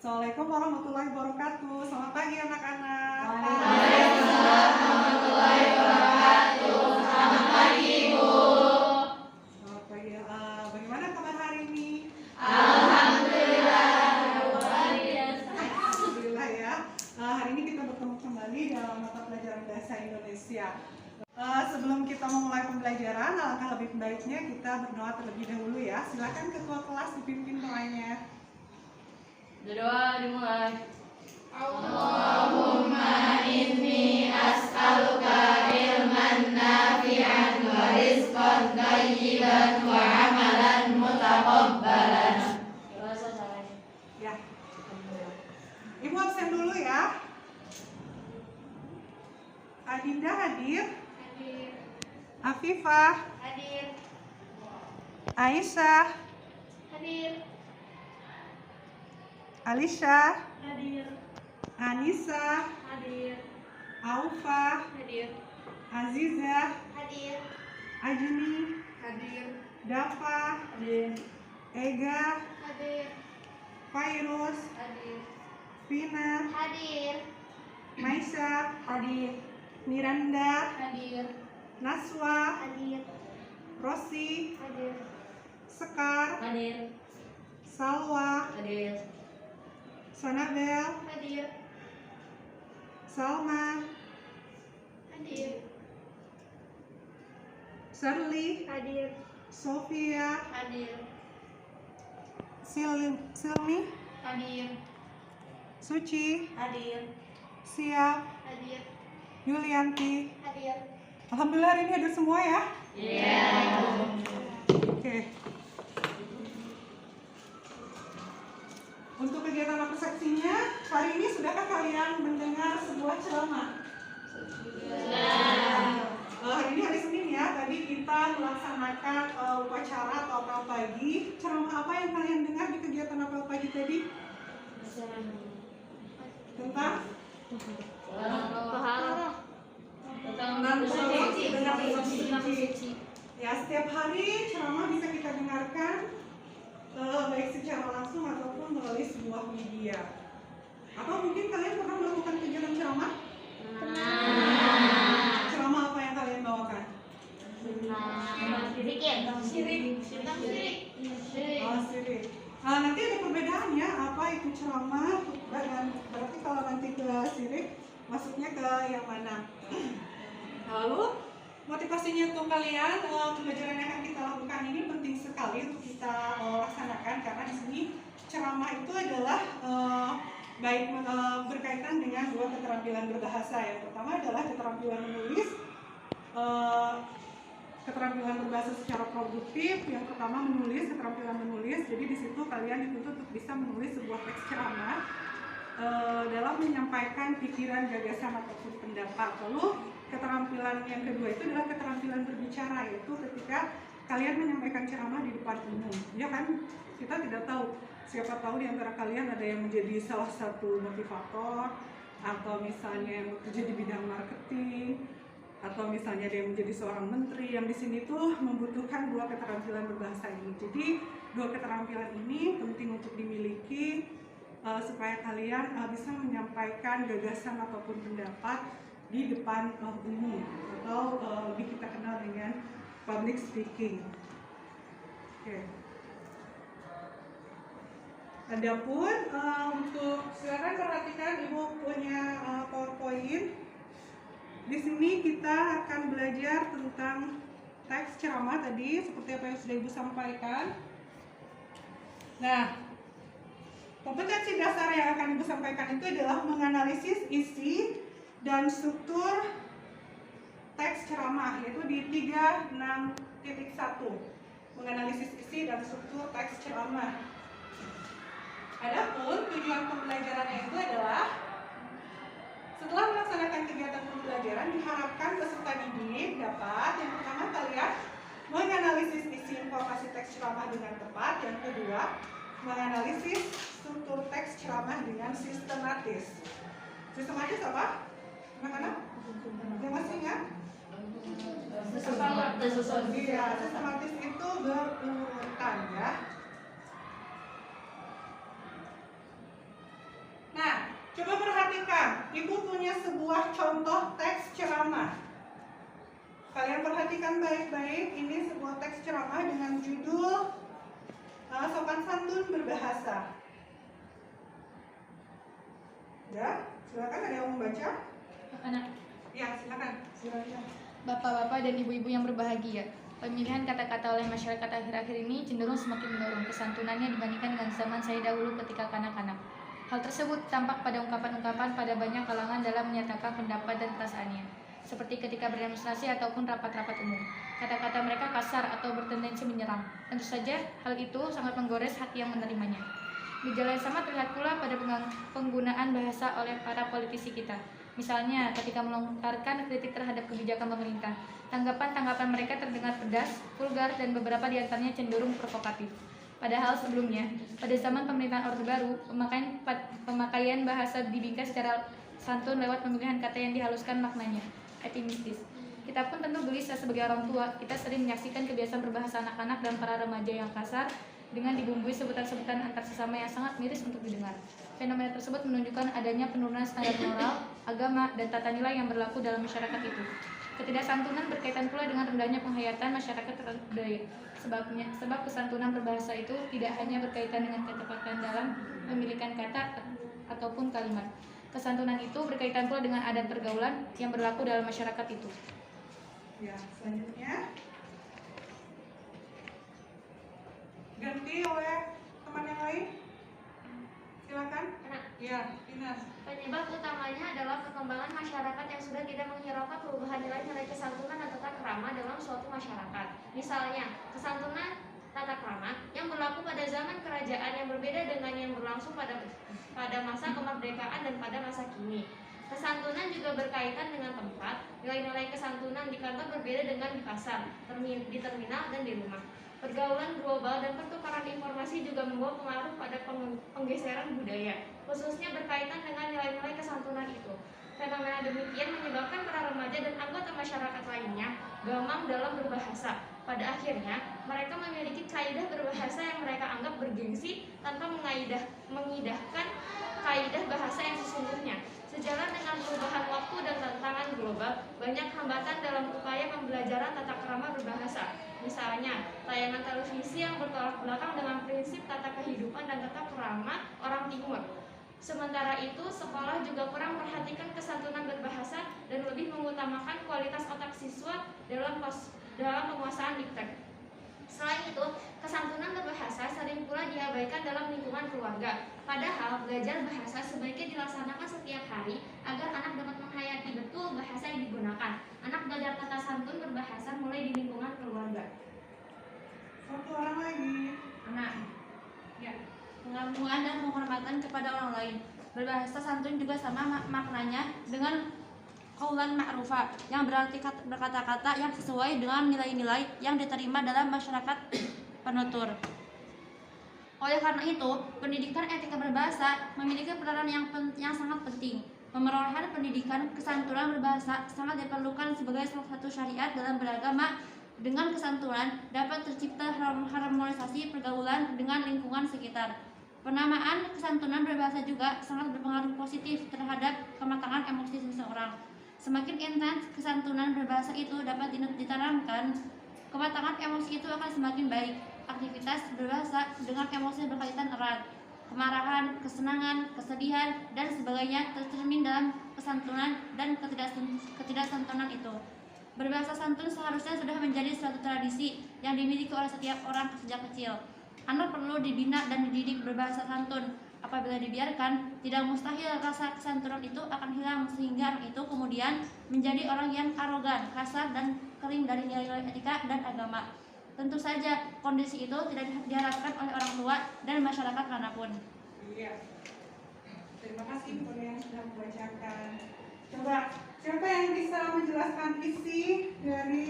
Assalamualaikum warahmatullahi wabarakatuh. Selamat pagi anak-anak. Waalaikumsalam warahmatullahi wabarakatuh. Selamat pagi Ibu. Selamat pagi. Bagaimana kabar hari ini? Alhamdulillah. Alhamdulillah ya. Hari ini kita bertemu kembali dalam mata pelajaran bahasa Indonesia. Sebelum kita memulai pembelajaran, alangkah lebih baiknya kita berdoa terlebih dahulu ya. Silakan ketua kelas dipimpin doanya. Doa dimulai. Allahumma inni as'aluka ilman nafi'an wa rizqan thayyiban wa amalan mutaqabbalan. Ya. Ibu absen dulu ya. Adinda hadir. Hadir. Afifah. Hadir. Aisyah. Hadir. Alisha. Hadir. Anissa. Hadir. Aufa. Hadir. Aziza. Hadir. Ajni. Hadir. Dafa. Hadir. Ega. Hadir. Fairuz. Hadir. Vina. Hadir. Maisha. Hadir. Miranda. Hadir. Naswa. Hadir. Rosi. Hadir. Sekar. Hadir. Salwa. Hadir. Sanabel. Hadir. Salma. Hadir. Shirley. Hadir. Sofia. Hadir. Silmi. Hadir. Suci. Hadir. Siap. Hadir. Yulianti. Hadir. Alhamdulillah hari ini hadir semua ya. Iya. Oke. Untuk kegiatan persepsinya, hari ini sudahkah kalian mendengar sebuah ceramah? Hari ini hari Senin ya, tadi kita melaksanakan upacara atau apel pagi. Ceramah apa yang kalian dengar di kegiatan apel pagi tadi? Tentang? Tentang suci. Ya, setiap hari ceramah bisa kita dengarkan baik secara langsung ataupun melalui sebuah media. Atau mungkin kalian pernah melakukan kegiatan ceramah? Ceramah apa yang kalian bawakan? Syirik. Oh, sirik. Nanti ada perbedaannya apa itu ceramah dan berarti kalau nanti ke sirik masuknya ke yang mana? Lalu motivasinya untuk kalian pembelajaran yang akan kita lakukan ini penting sekali untuk kita laksanakan karena di sini ceramah itu adalah baik berkaitan dengan dua keterampilan berbahasa. Yang pertama adalah keterampilan menulis, keterampilan berbahasa secara produktif. Yang pertama menulis, keterampilan menulis. Jadi di situ kalian dituntut untuk bisa menulis sebuah teks ceramah dalam menyampaikan pikiran, gagasan ataupun pendapat. Lalu keterampilan yang kedua itu adalah keterampilan berbicara, yaitu ketika kalian menyampaikan ceramah di depan umum. Ya kan, kita tidak tahu, siapa tahu di antara kalian ada yang menjadi salah satu motivator, atau misalnya yang bekerja di bidang marketing, atau misalnya ada yang menjadi seorang menteri yang di sini tuh membutuhkan dua keterampilan berbahasa ini. Jadi dua keterampilan ini penting untuk dimiliki supaya kalian bisa menyampaikan gagasan ataupun pendapat di depan umum atau lebih kita kenal dengan public speaking. Oke. Adapun untuk silakan perhatikan Ibu punya PowerPoint. Di sini kita akan belajar tentang teks ceramah tadi seperti apa yang sudah Ibu sampaikan. Nah, kompetensi dasar yang akan Ibu sampaikan itu adalah menganalisis isi dan struktur teks ceramah, yaitu di 36.1 menganalisis isi dan struktur teks ceramah. Adapun tujuan pembelajarannya itu adalah setelah melaksanakan kegiatan pembelajaran diharapkan peserta didik dapat yang pertama kalian menganalisis isi informasi teks ceramah dengan tepat, yang kedua menganalisis struktur teks ceramah dengan sistematis. Sistematis apa? Anak-anak? Yang masih ingat? Iya, sistematis itu berurutan ya. Ibu punya sebuah contoh teks ceramah. Kalian perhatikan baik-baik, ini sebuah teks ceramah dengan judul Sopan Santun Berbahasa. Ya, silakan, ada yang mau baca? Anak, Ya, silakan. bapak-bapak dan ibu-ibu yang berbahagia, pemilihan kata-kata oleh masyarakat akhir-akhir ini cenderung semakin menurun kesantunannya dibandingkan dengan zaman saya dahulu ketika kanak-kanak. Hal tersebut tampak pada ungkapan-ungkapan pada banyak kalangan dalam menyatakan pendapat dan perasaannya, seperti ketika berdemonstrasi ataupun rapat-rapat umum. Kata-kata mereka kasar atau bertendensi menyerang. Tentu saja, hal itu sangat menggores hati yang menerimanya. Gejala yang sama terlihat pula pada penggunaan bahasa oleh para politisi kita. Misalnya, ketika melontarkan kritik terhadap kebijakan pemerintah, tanggapan-tanggapan mereka terdengar pedas, vulgar, dan beberapa di antaranya cenderung provokatif. Padahal sebelumnya, pada zaman pemerintahan Orde Baru, pemakaian bahasa dibingkai secara santun lewat pemilihan kata yang dihaluskan maknanya, optimistis. Kita pun tentu gelisah sebagai orang tua, kita sering menyaksikan kebiasaan berbahasa anak-anak dan para remaja yang kasar, dengan dibumbui sebutan-sebutan antar sesama yang sangat miris untuk didengar. Fenomena tersebut menunjukkan adanya penurunan standar moral, agama, dan tata nilai yang berlaku dalam masyarakat itu. Ketidaksantunan berkaitan pula dengan rendahnya penghayatan masyarakat terhadap budaya. Sebab kesantunan berbahasa itu tidak hanya berkaitan dengan ketepatan dalam memilihkan kata ataupun kalimat. Kesantunan itu berkaitan pula dengan adat pergaulan yang berlaku dalam masyarakat itu. Ya, selanjutnya ganti oleh teman yang lain. Silakan. Ya, Ines. Penyebab utamanya adalah perkembangan masyarakat yang sudah tidak menghiraukan perubahan nilai-nilai kesantunan atau tata krama dalam suatu masyarakat. Misalnya, kesantunan tata krama yang berlaku pada zaman kerajaan yang berbeda dengan yang berlangsung pada masa kemerdekaan dan pada masa kini. Kesantunan juga berkaitan dengan tempat. Nilai-nilai kesantunan di kantor berbeda dengan di pasar, di terminal, dan di rumah. Pergaulan global dan pertukaran informasi juga membawa pengaruh pada penggeseran budaya, khususnya berkaitan dengan nilai-nilai kesantunan itu. Fenomena demikian menyebabkan para remaja dan anggota masyarakat lainnya gamang dalam berbahasa. Pada akhirnya, mereka memiliki kaidah berbahasa yang mereka anggap bergengsi tanpa mengidahkan kaidah bahasa yang sesungguhnya. Sejalan dengan perubahan waktu dan tantangan global, banyak hambatan dalam upaya pembelajaran tata krama berbahasa. Misalnya, tayangan televisi yang bertolak belakang dengan prinsip tata kehidupan dan tata krama orang timur. Sementara itu, sekolah juga kurang memperhatikan kesantunan berbahasa dan lebih mengutamakan kualitas otak siswa dalam penguasaan diktek. Selain itu, kesantunan berbahasa sering pula diabaikan dalam lingkungan keluarga. Padahal, belajar bahasa sebaiknya dilaksanakan setiap hari agar anak dapat menghayati betul bahasa yang digunakan. Anak belajar tata santun berbahasa mulai di lingkungan keluarga. Satu orang lagi. Anak, Ya. pengagungan dan penghormatan kepada orang lain. Berbahasa santun juga sama maknanya dengan qaulan ma'rufa, yang berarti berkata-kata yang sesuai dengan nilai-nilai yang diterima dalam masyarakat penutur. Oleh karena itu, pendidikan etika berbahasa memiliki peranan yang sangat penting. Pemerolehan pendidikan kesantunan berbahasa sangat diperlukan sebagai salah satu syariat dalam beragama. Dengan kesantunan dapat tercipta harmonisasi pergaulan dengan lingkungan sekitar. Penamaan kesantunan berbahasa juga sangat berpengaruh positif terhadap kematangan emosi seseorang. Semakin intens kesantunan berbahasa itu dapat ditanamkan, kematangan emosi itu akan semakin baik. Aktivitas berbahasa dengan emosi berkaitan erat. Kemarahan, kesenangan, kesedihan, dan sebagainya tercermin dalam kesantunan dan ketidaksantunan itu. Berbahasa santun seharusnya sudah menjadi suatu tradisi yang dimiliki oleh setiap orang sejak kecil. Anak perlu dibina dan dididik berbahasa santun. Apabila dibiarkan, tidak mustahil rasa kesantunan itu akan hilang sehingga anak itu kemudian menjadi orang yang arogan, kasar, dan kering dari nilai-nilai etika dan agama. Tentu saja kondisi itu tidak diharapkan oleh orang tua dan masyarakat manapun. Iya. Terima kasih kepada yang sudah membacakan. Coba, siapa yang bisa menjelaskan isi dari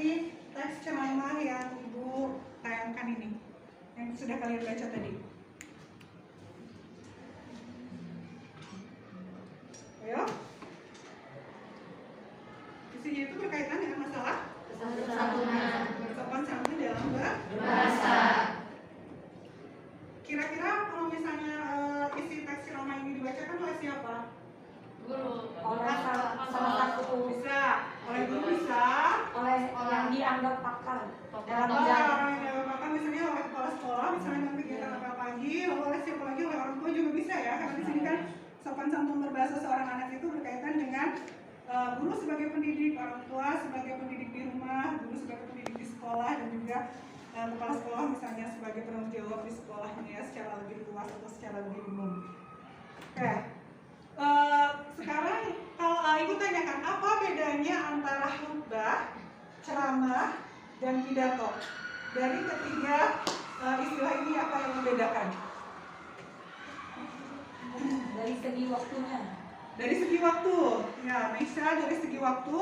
teks ceramah yang Ibu tayangkan ini, yang sudah kalian baca tadi? Ayo. Isinya itu berkaitan dengan masalah Kesantunan sopan santun dalam berbahasa. Kira-kira kalau misalnya isi teks ceramah ini dibacakan oleh siapa? Oleh salah satu, Bisa. Oleh guru bisa. oleh yang dianggap pakar dalam Orang bidang. yang dianggap pakar misalnya oleh kepala sekolah, misalnya dalam kegiatan apa pagi, lalu oleh siapa lagi, oleh orang tua juga bisa ya, karena di sini kan sopan santun berbahasa seorang anak itu berkaitan dengan guru sebagai pendidik, orang tua sebagai pendidik di rumah, guru sebagai pendidik di sekolah, dan juga kepala sekolah misalnya sebagai penanggung jawab di sekolahnya ya, secara lebih luas atau secara lebih umum. Oke. Sekarang kalau Ibu tanyakan apa bedanya antara khutbah, ceramah, dan pidato? Dari ketiga istilah ini apa yang membedakan? Dari segi waktunya, Dari segi waktu, ya Maisha, dari segi waktu.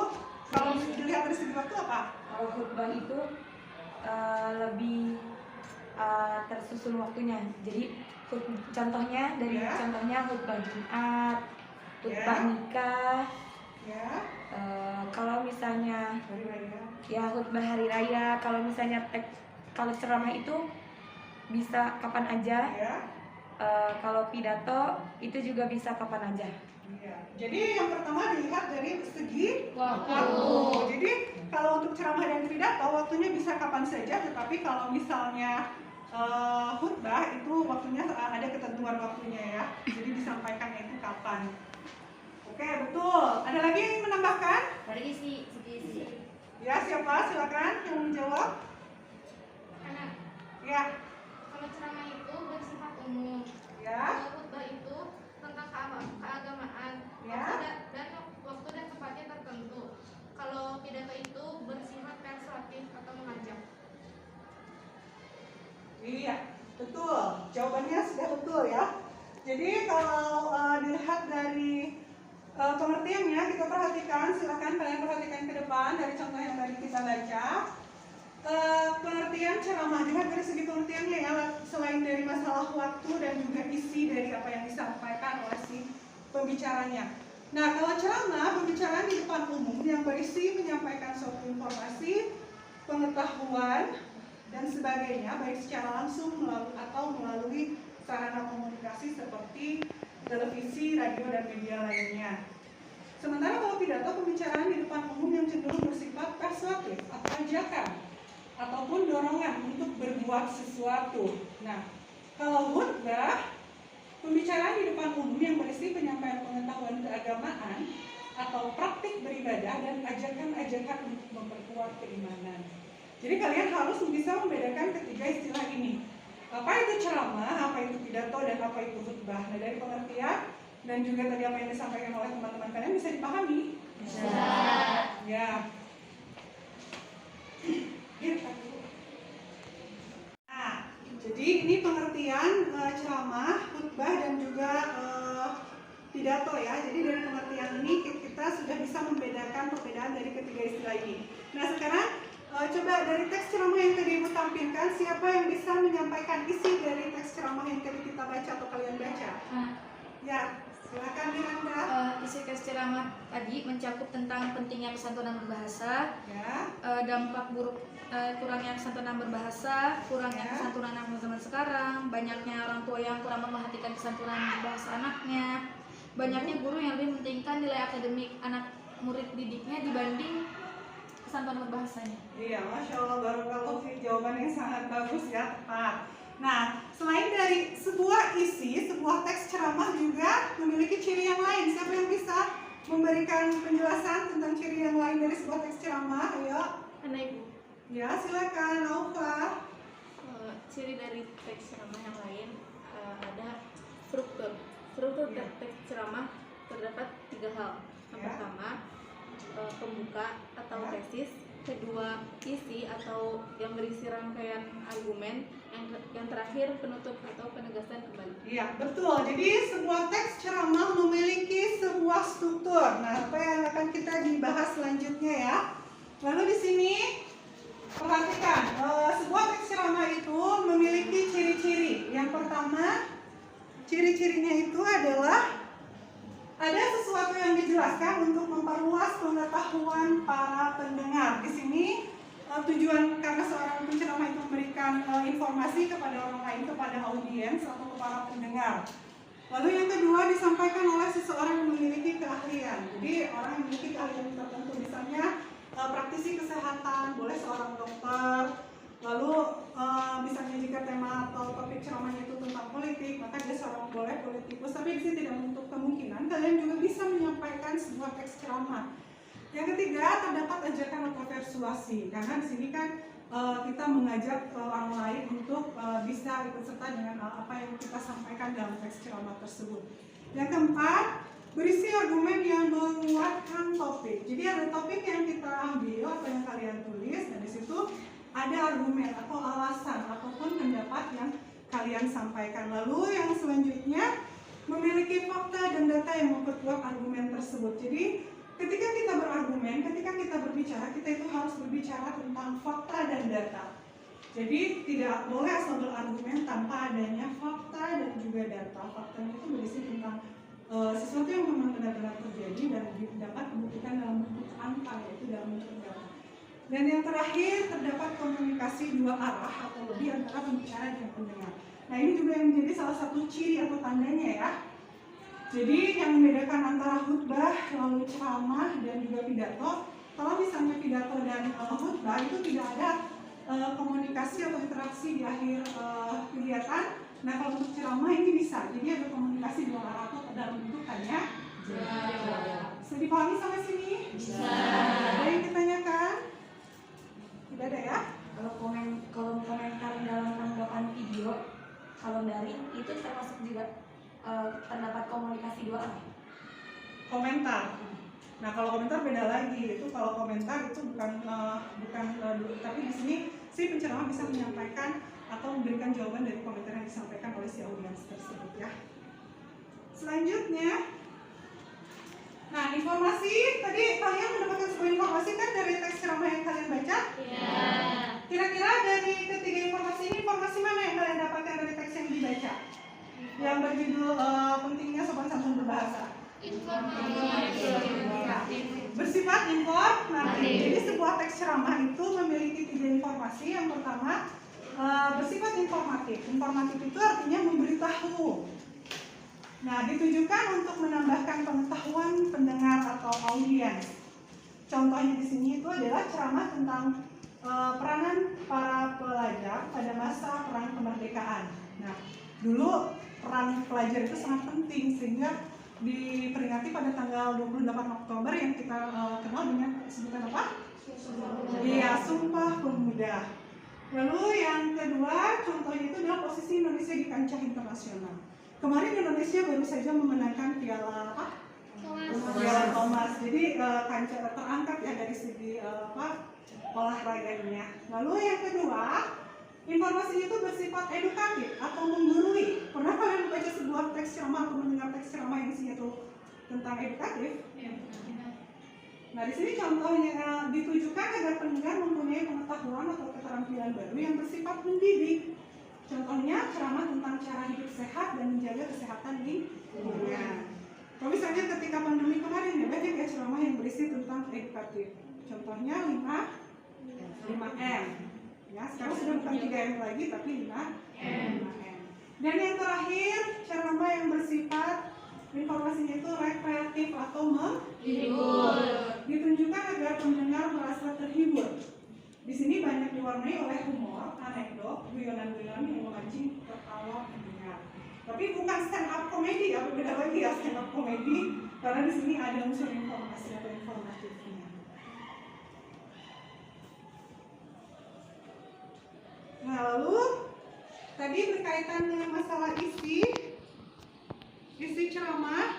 Kalau dilihat dari segi waktu apa? kalau khutbah itu lebih tersusun waktunya. Jadi contohnya dari Ya. contohnya khutbah Jumat, khutbah Ya. nikah. Ya, Kalau misalnya dari raya. ya khutbah hari raya, kalau misalnya kalau ceramah itu bisa kapan aja. Ya. Kalau pidato itu juga bisa kapan aja. Iya. Jadi yang pertama dilihat dari segi Waktu. Jadi kalau untuk ceramah dan pidato waktunya bisa kapan saja, tetapi kalau misalnya khutbah itu waktunya ada ketentuan waktunya ya. Jadi disampaikannya itu kapan. Oke, betul. Ada lagi yang menambahkan? Dari segi isi. Ya, siapa? Silakan yang menjawab. Anak, Ya. kalau ceramah itu bersifat umum. Ya. Kalau khutbah itu tentang keagamaan. Ya. Dan waktu dan tempatnya tertentu. Kalau pidato itu bersifat persuasif atau mengajak. Iya, betul. Jawabannya sudah betul ya. Jadi kalau dilihat dari pengertiannya, kita perhatikan, silakan kalian perhatikan ke depan dari contoh yang tadi kita baca. Pengertian ceramah, dilihat dari segi pengertiannya ya, selain dari masalah waktu dan juga isi dari apa yang disampaikan oleh si pembicaranya. Nah, kalau ceramah, pembicaraan di depan umum yang berisi menyampaikan suatu informasi, pengetahuan, dan sebagainya, baik secara langsung atau melalui sarana komunikasi seperti televisi, radio, dan media lainnya. Sementara kalau pidato, pembicaraan di depan umum yang cenderung bersifat persuasif atau ajakan ataupun dorongan untuk berbuat sesuatu. Nah, kalau khutbah, pembicaraan di depan umum yang berisi penyampaian pengetahuan keagamaan atau praktik beribadah dan ajakan-ajakan untuk memperkuat keimanan. Jadi kalian harus bisa membedakan ketiga istilah ini. Apa itu ceramah, apa itu pidato, dan apa itu khutbah. Nah, dari pengertian dan juga tadi apa yang disampaikan oleh teman-teman kalian bisa dipahami? Bisa. Ya. Nah, jadi ini pengertian ceramah, khutbah, dan juga pidato ya. Jadi dari pengertian ini kita sudah bisa membedakan perbedaan dari ketiga istilah ini. Nah, sekarang coba dari teks ceramah yang tadi Ibu tampilkan, siapa yang bisa menyampaikan isi dari teks ceramah yang tadi kita baca atau kalian baca? Ya, silakan Miranda. Isi teks ceramah tadi mencakup tentang pentingnya kesantunan berbahasa, Ya, dampak buruk kurangnya kesantunan berbahasa, kurangnya Ya. kesantunan anak zaman sekarang, banyaknya orang tua yang kurang memperhatikan kesantunan bahasa anaknya, banyaknya guru yang lebih mementingkan nilai akademik anak murid didiknya dibanding kesantunan berbahasanya. iya, Masya Allah, barakallahu fiik, jawaban yang sangat bagus ya, tepat. Nah, selain dari sebuah isi, sebuah teks ceramah juga memiliki ciri yang lain. Siapa yang bisa memberikan penjelasan tentang ciri yang lain dari sebuah teks ceramah? Ayo. Karena Ibu, Ya, silakan, Naufa. ciri dari teks ceramah yang lain ada struktur. Struktur Ya. teks ceramah terdapat 3 hal. Yang Ya. pertama, pembuka atau Ya. tesis. Kedua, isi atau yang berisi rangkaian argumen. Yang terakhir, penutup atau penegasan kembali. Iya, betul. Jadi sebuah teks ceramah memiliki sebuah struktur. Nah, apa yang akan kita dibahas selanjutnya ya. Lalu di sini perhatikan, sebuah teks ceramah itu memiliki ciri-ciri. Yang pertama, ciri-cirinya itu adalah ada sesuatu yang dijelaskan untuk memperluas pengetahuan para pendengar. Di sini tujuan karena seorang penceramah itu memberikan informasi kepada orang lain, kepada audiens atau kepada pendengar. Lalu yang kedua disampaikan oleh seseorang yang memiliki keahlian. Jadi orang yang memiliki keahlian tertentu, misalnya praktisi kesehatan, boleh seorang dokter. Lalu misalnya jika tema atau topik ceramahnya itu tentang politik, maka dia seorang boleh politikus. Tapi di sini tidak menutup kemungkinan kalian juga bisa menyampaikan sebuah teks ceramah. Yang ketiga, terdapat ajakan atau persuasi, karena di sini kan kita mengajak orang lain untuk bisa ikut serta dengan apa yang kita sampaikan dalam teks ceramah tersebut. Yang keempat, berisi argumen yang menguatkan topik. Jadi ada topik yang kita ambil atau yang kalian tulis, dan di situ ada argumen atau alasan ataupun pendapat yang kalian sampaikan. Lalu yang selanjutnya, memiliki fakta dan data yang memperkuat argumen tersebut. Jadi ketika kita berargumen, ketika kita berbicara, kita itu harus berbicara tentang fakta dan data. Jadi tidak boleh asal berargumen tanpa adanya fakta dan juga data. Faktanya itu berisi tentang sesuatu yang memang benar-benar terjadi dan dapat dibuktikan dalam bentuk angka, yaitu dalam bentuk data. Dan yang terakhir, terdapat komunikasi dua arah atau lebih antara pembicara dan pendengar. Nah, ini juga yang menjadi salah satu ciri atau tandanya ya. Jadi yang membedakan antara khutbah, lalu ceramah, dan juga pidato, kalau misalnya pidato dan khutbah itu tidak ada komunikasi atau interaksi di akhir kegiatan. Nah, kalau untuk ceramah ini bisa, jadi ada komunikasi dua arah atau dalam bentuk tanya jawab. Bisa dipahami sampai sini? Bisa. Ada yang ditanyakan? Tidak ada ya? Kalau komentar dalam tanggapan video, kalau daring itu termasuk juga terdapat komunikasi dua arah. Komentar. Nah, kalau komentar beda lagi. Itu kalau komentar itu bukan tapi di sini si penceramah bisa menyampaikan atau memberikan jawaban dari komentar yang disampaikan oleh si audiens tersebut ya. Selanjutnya, nah informasi tadi kalian mendapatkan sebuah informasi kan dari teks ceramah yang kalian baca? Iya. Kira-kira dari ketiga informasi ini, informasi mana yang kalian dapatkan dari teks yang dibaca? Yang berjudul pentingnya sopan santun berbahasa. Bersifat informatif. Jadi sebuah teks ceramah itu memiliki tiga informasi. Yang pertama bersifat informatif. Informatif itu artinya memberitahu. Nah, ditujukan untuk menambahkan pengetahuan pendengar atau audiens. Contohnya di sini itu adalah ceramah tentang peranan para pelajar pada masa perang kemerdekaan. Nah, dulu peran pelajar itu sangat penting sehingga diperingati pada tanggal 28 Oktober yang kita kenal dengan sebutan apa? Iya, Sumpah Pemuda. Lalu yang kedua, contohnya itu adalah posisi Indonesia di kancah internasional. Kemarin Indonesia baru saja memenangkan Piala apa? Piala Thomas. Jadi kancah terangkat ya dari segi olahraganya. Lalu yang kedua, informasi itu bersifat edukatif atau menggurui. Pernah kalian membaca sebuah teks ceramah atau mendengar teks ceramah yang isinya itu tentang edukatif? Ya. Nah, di sini contohnya ditujukan agar pendengar mempunyai pengetahuan atau keterampilan baru yang bersifat mendidik. Contohnya ceramah tentang cara hidup sehat dan menjaga kesehatan lingkungan. Kalau misalnya ketika pandemi kemarin ya banyak ya ceramah yang berisi tentang edukatif. Contohnya 5M. Ya, sekarang sudah bukan 3M lagi tapi 5M. Dan yang terakhir, ceramah yang bersifat informasinya itu rekreatif atau menghibur. Ditunjukkan agar pendengar merasa terhibur. Di sini banyak diwarnai oleh humor, anekdot, guyonan-guyonan yang memancing tertawa pendengar. Tapi bukan stand up comedy ya, beda lagi ya stand up comedy, karena di sini ada unsur informasi atau informatifnya. Nah, lalu tadi berkaitan dengan masalah isi ceramah.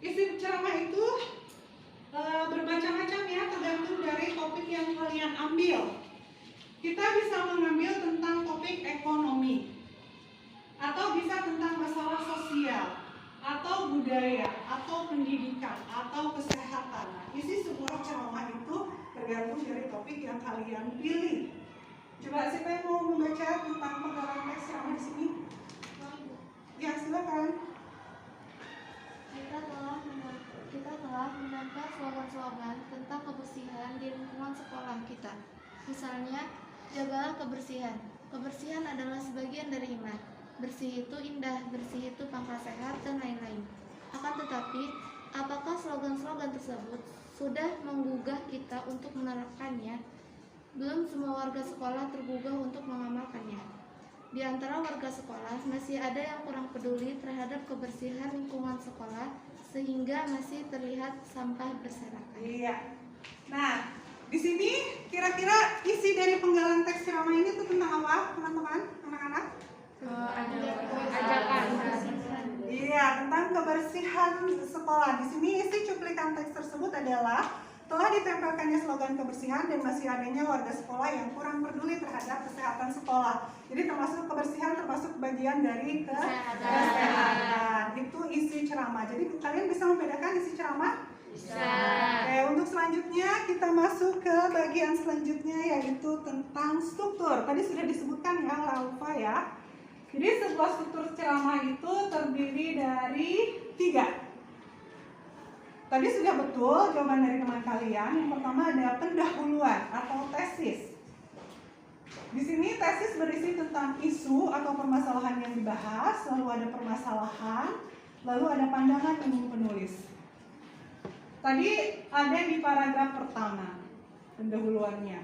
Isi ceramah itu bermacam-macam ya, tergantung dari topik yang kalian ambil. Kita bisa mengambil tentang topik ekonomi, atau bisa tentang masalah sosial, atau budaya, atau pendidikan, atau kesehatan. Nah, isi sebuah ceramah itu tergantung dari topik yang kalian pilih. Coba siapa yang mau membaca tentang penggalan teks ceramah di sini? Ya, silakan. Kita telah menempel slogan-slogan tentang kebersihan di lingkungan sekolah kita. Misalnya, jagalah kebersihan. Kebersihan adalah sebagian dari iman. bersih itu indah, bersih itu pangkal sehat, dan lain-lain. Akan tetapi, apakah slogan-slogan tersebut sudah menggugah kita untuk menerapkannya? Belum semua warga sekolah tergugah untuk mengamalkannya. Di antara warga sekolah masih ada yang kurang peduli terhadap kebersihan lingkungan sekolah sehingga masih terlihat sampah berserakan. Iya. Nah, di sini kira-kira isi dari penggalan teks ceramah ini tuh tentang apa, teman-teman, anak-anak? Ajakan. Iya, tentang kebersihan sekolah. Di sini isi cuplikan teks tersebut adalah telah ditempelkannya slogan kebersihan dan masih adanya warga sekolah yang kurang peduli terhadap kesehatan sekolah. Jadi termasuk kebersihan termasuk bagian dari kesehatan. Itu isi ceramah. Jadi kalian bisa membedakan isi ceramah? Bisa. Oke, untuk selanjutnya kita masuk ke bagian selanjutnya yaitu tentang struktur. Tadi sudah disebutkan ya oleh Alfa ya. Jadi sebuah struktur ceramah itu terdiri dari 3. Tadi sudah betul jawaban dari teman kalian. Yang pertama ada pendahuluan atau tesis. Di sini tesis berisi tentang isu atau permasalahan yang dibahas, lalu ada permasalahan, lalu ada pandangan umum penulis. Tadi ada di paragraf pertama pendahuluannya.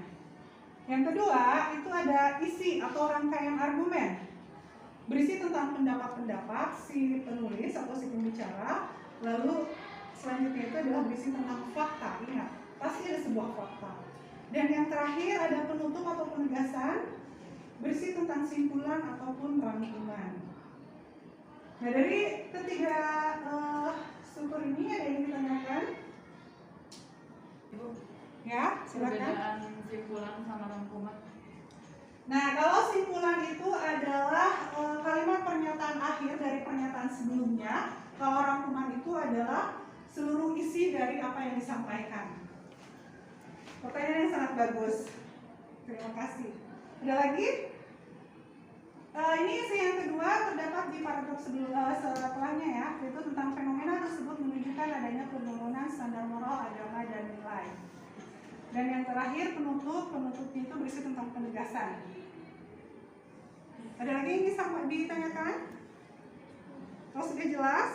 Yang kedua itu ada isi atau rangkaian argumen. Berisi tentang pendapat-pendapat si penulis atau si pembicara, lalu selanjutnya itu adalah berisi tentang fakta. Ingat, pasti ada sebuah fakta. Dan yang terakhir ada penutup atau penegasan, berisi tentang simpulan ataupun rangkuman. Nah, dari ketiga struktur ini ada yang ditanyakan? Ya, silakan. Simpulan sama rangkuman. Nah, kalau simpulan itu adalah kalimat pernyataan akhir dari pernyataan sebelumnya. Kalau rangkuman itu adalah seluruh isi dari apa yang disampaikan. Pertanyaan yang sangat bagus. Terima kasih. Ada lagi? Ini isi yang kedua terdapat di paragraf setelahnya ya, yaitu tentang fenomena tersebut menunjukkan adanya penurunan standar moral, agama, dan nilai. Dan yang terakhir penutupnya itu berisi tentang penegasan. Ada lagi yang ditanyakan? Kalau sudah jelas?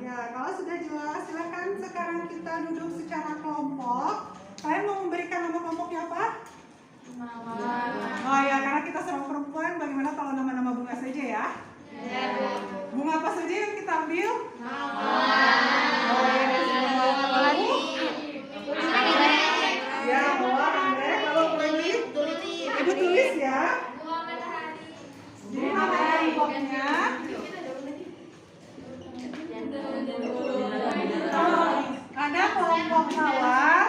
Ya, kalau sudah jelas, silakan sekarang kita duduk secara kelompok. Kalian mau memberikan nama kelompoknya apa? Oh ya, karena kita seorang perempuan, bagaimana kalau nama-nama bunga saja ya? Bunga apa saja yang kita ambil? Oh ya, ya, mawar, anggrek, lalu lagi? Ibu tulis ya. Jadi nama kelompoknya ada kelompok mawar,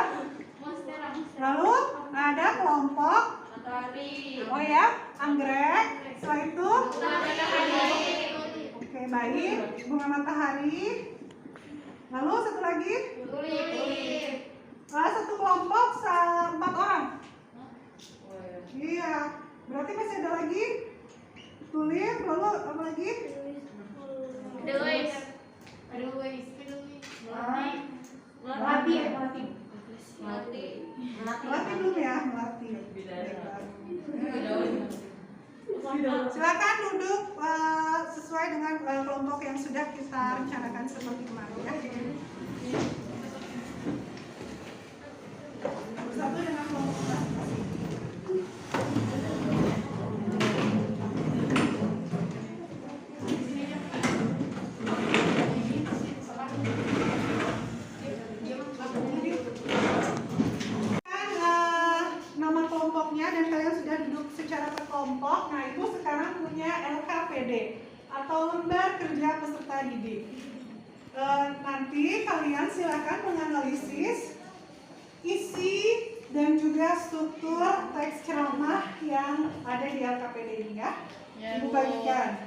lalu ada kelompok oh ya, anggrek, setelah itu oke, baik, bunga matahari, lalu satu lagi satu kelompok 4 orang. Iya, berarti masih ada lagi tulip, lalu apa lagi? Melati belum ya, melati. Silakan duduk sesuai dengan kelompok yang sudah kita rencanakan seperti kemarin ya. Bersatu dengan kelompok masing-masing. Nama kelompoknya dan kalian sudah duduk secara berkelompok. Nah, itu sekarang punya LKPD atau lembar kerja peserta didik. Nanti kalian silakan menganalisis isi dan juga struktur teks ceramah yang ada di LKPD ini ya. Ibu bagikan.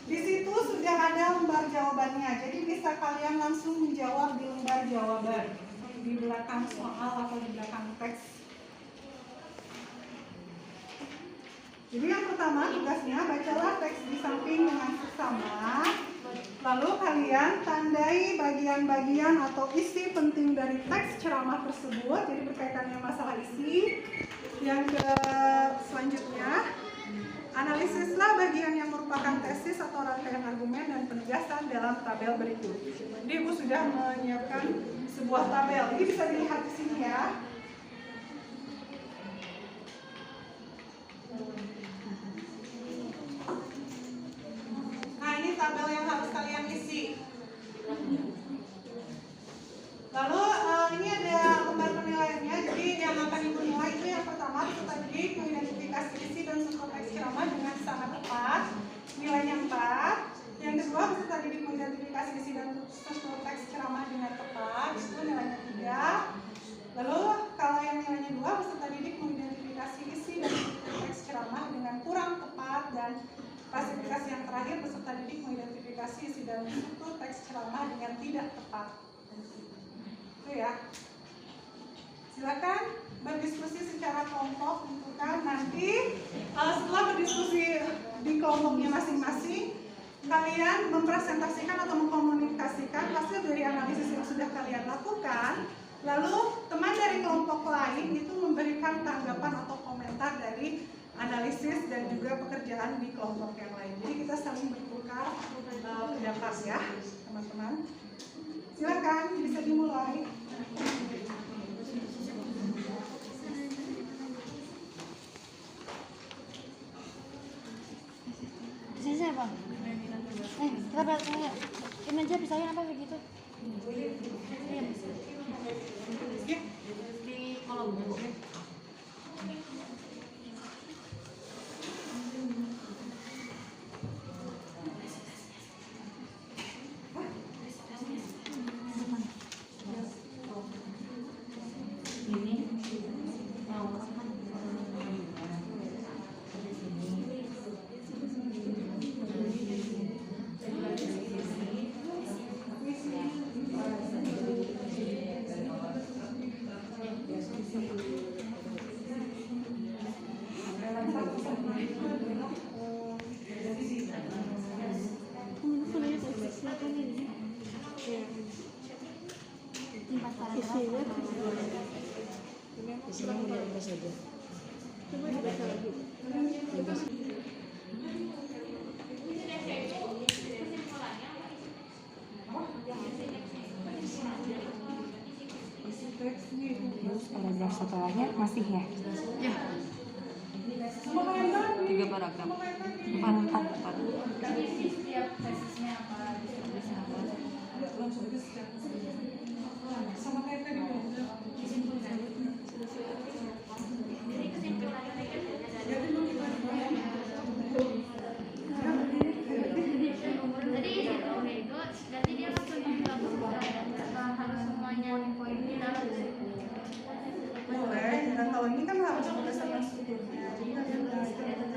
Di situ sudah ada lembar jawabannya, jadi bisa kalian langsung menjawab di lembar jawaban di belakang soal atau di belakang teks. Jadi yang pertama tugasnya bacalah teks di samping dengan seksama. Lalu kalian tandai bagian-bagian atau isi penting dari teks ceramah tersebut. Jadi berkaitannya masalah isi. Yang selanjutnya, analisislah bagian yang merupakan tesis atau rangkaian argumen dan penegasan dalam tabel berikut. Jadi Ibu sudah menyiapkan sebuah tabel. Ini bisa dilihat di sini ya. Nah, ini tabel yang harus kalian isi. Lalu ini ada lembar penilaiannya. Jadi yang akan Ibu nilai itu yang pertama peserta didik mengidentifikasi isi dan struktur teks ceramah dengan sangat tepat. Nilainya 4. Yang kedua peserta didik mengidentifikasi isi dan struktur teks ceramah dengan tepat. Itu nilainya 3. Lalu kalau yang nilainya 2 peserta didik mengidentifikasi isi dan struktur teks ceramah dengan kurang tepat, dan klasifikasi yang terakhir peserta didik mengidentifikasi isi dan struktur teks ceramah dengan tidak tepat. Itu ya. Silakan berdiskusi secara kelompok, tentukan nanti setelah berdiskusi di kelompoknya masing-masing, kalian mempresentasikan atau mengkomunikasikan hasil dari analisis yang sudah kalian lakukan. Lalu teman dari kelompok lain itu memberikan tanggapan atau komentar dari analisis dan juga pekerjaan di kelompok yang lain. Jadi kita saling bertukar pendapat ya, teman-teman. Silakan bisa dimulai. Selesai bang. Kita balik ini aja pisahnya apa begitu? Di kolom. Paragraf setelahnya masih ya? Ya. 3 paragraf. 4. Sama kayak tadi. Jadi itu berarti dia langsung harus semuanya Boleh, dan kalau ini kan harus berdasarkan strukturnya. Jadi kalian berdasarkan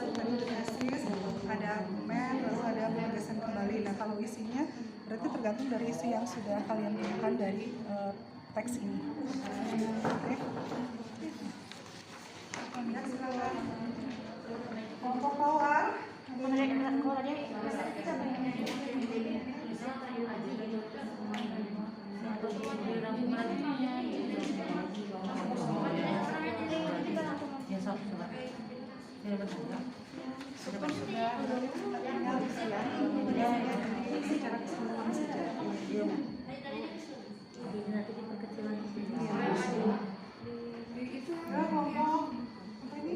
tadi tesis, ada argumen, lalu ada penegasan kembali. Nah kalau isinya berarti tergantung dari isi yang sudah kalian gunakan dari teks ini. Oke. Ya, silakan. Kelompok power. Secara keseluruhan saja. Itu kelompok apa ini?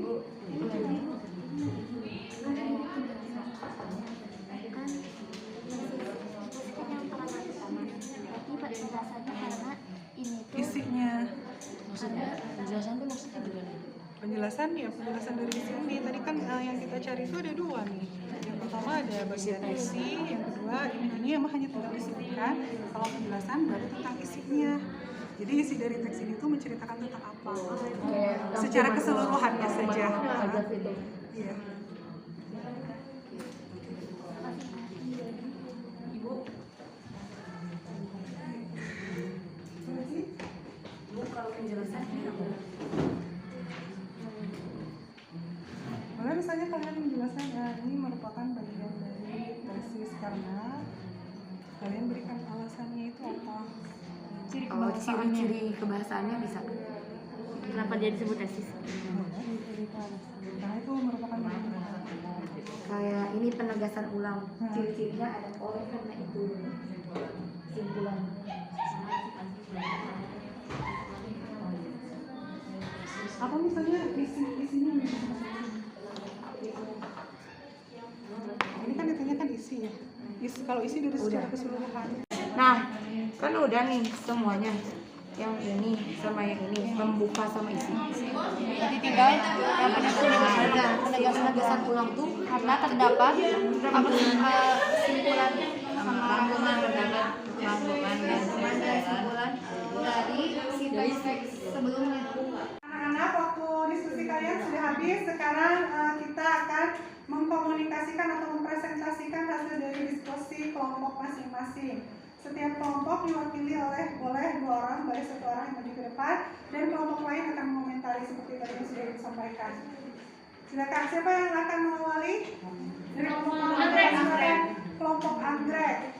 Isinya. Maksudnya penjelasan itu maksudnya gimana? Penjelasan ya, penjelasan dari isi ini. Tadi kan yang kita cari itu ada 2 nih. Yang pertama ada bagian isi, yang kedua ini emang hanya tinggal disebutkan. Kalau penjelasan berarti tentang isinya. Jadi isi dari teks ini tuh menceritakan tentang apa? Secara keseluruhannya saja. Iya. Ibu. Kalau penjelasan misalnya kalian menjelaskan ini merupakan bagian dari tesis karena kalian berikan alasannya itu apa? Ciri-ciri kebahasaannya bisa. Kenapa dia disebut tesis? Karena itu merupakan bagian dari Kayak ini penegasan ulang. Ciri-cirinya ada oleh karena itu. Simpulan. apa misalnya isinya ini kan ditanya kan isi ya. Kalau isi dari secara keseluruhan. Nah, kan udah nih semuanya. Yang ini sama yang ini, pembuka sama isi. Jadi tinggal yang penegasan ulang tuh karena terdapat kesimpulan rangkuman terdapat rangkuman dan kesimpulan dari si teks sebelumnya. Anak-anak, waktu diskusi kalian sudah habis. Sekarang kita akan mengkomunikasikan atau mempresentasikan hasil dari diskusi kelompok masing-masing. Setiap kelompok diwakili oleh 2 orang, baik 1 orang yang maju ke depan, dan kelompok lain akan mengomentari seperti tadi yang sudah disampaikan. Silakan, siapa yang akan mengawali? Dari kelompok anggrek.